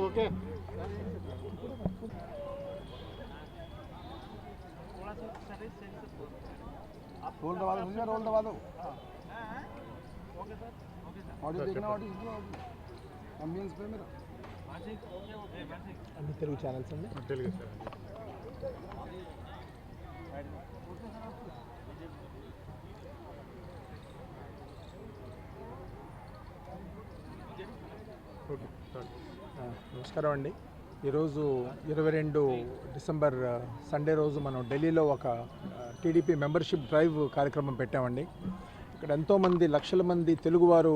Okay role दबा दो भैया, रोल दबा दो। ऑडियो देखना, ऑडियो एम्बियंस पे मेरा అన్ని తెలుగు ఛానల్స్ అండి. తెలుగు నమస్కారం అండి. ఈరోజు 22 డిసెంబర్ సండే రోజు మనం ఢిల్లీలో ఒక టీడీపీ మెంబర్షిప్ డ్రైవ్ కార్యక్రమం పెట్టామండి. ఇక్కడ ఎంతోమంది లక్షల మంది తెలుగువారు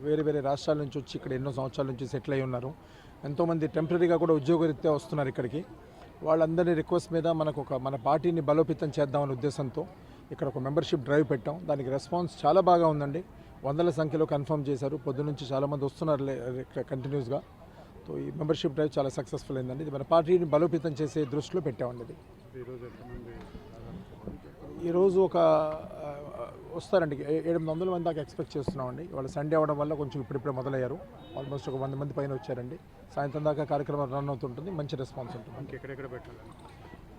వేరే వేరే రాష్ట్రాల నుంచి వచ్చి ఇక్కడ ఎన్నో సంవత్సరాల నుంచి సెటిల్ అయి ఉన్నారు. ఎంతోమంది టెంపరీగా కూడా ఉద్యోగరీత్యా వస్తున్నారు ఇక్కడికి. వాళ్ళందరి రిక్వెస్ట్ మీద మన పార్టీని బలోపేతం చేద్దామనే ఉద్దేశంతో ఇక్కడ ఒక మెంబర్షిప్ డ్రైవ్ పెట్టాం. దానికి రెస్పాన్స్ చాలా బాగా ఉందండి. వందల సంఖ్యలో కన్ఫర్మ్ చేశారు. పొద్దునుంచి చాలామంది వస్తున్నారు కంటిన్యూస్గా. సో ఈ మెంబర్షిప్ డ్రైవ్ చాలా సక్సెస్ఫుల్ అయిందండి. ఇది మన పార్టీని బలోపేతం చేసే దృష్టిలో పెట్టామండి. ఇది ఈరోజు ఒక వస్తారండి 700 మంది దాకా ఎక్స్పెక్ట్ చేస్తున్నామండి. వాళ్ళ సండే అవ్వడం వల్ల కొంచెం ఇప్పుడిప్పుడే మొదలయ్యారు. ఆల్మోస్ట్ ఒక 100 మంది పైన వచ్చారండి. సాయంత్రం దాకా కార్యక్రమం రన్ అవుతుంటుంది. మంచి రెస్పాన్స్ ఉంటుంది. ఎక్కడెక్కడ పెట్టాలి?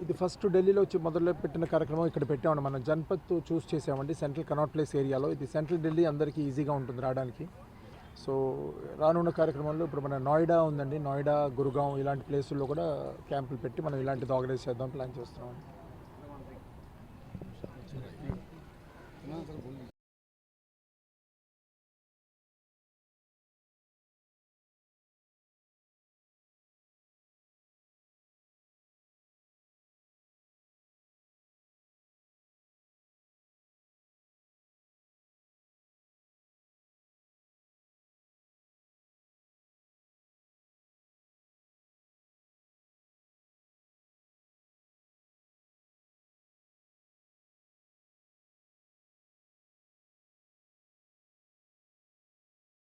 ఇది ఫస్ట్ ఢిల్లీలో వచ్చి మొదలు పెట్టిన కార్యక్రమం ఇక్కడ పెట్టామండి. మనం జన్పత్ చూస్ చేసామండి. సెంట్రల్ కనాట్ ప్లేస్ ఏరియాలో. ఇది సెంట్రల్ ఢిల్లీ, అందరికీ ఈజీగా ఉంటుంది రావడానికి. సో రానున్న కార్యక్రమంలో ఇప్పుడు మన నోయిడా ఉందండి. నోయిడా, గురుగాం ఇలాంటి ప్లేసుల్లో కూడా క్యాంపులు పెట్టి మనం ఇలాంటిది ఆర్గనైజ్ చేద్దాం ప్లాన్ చేస్తున్నాం.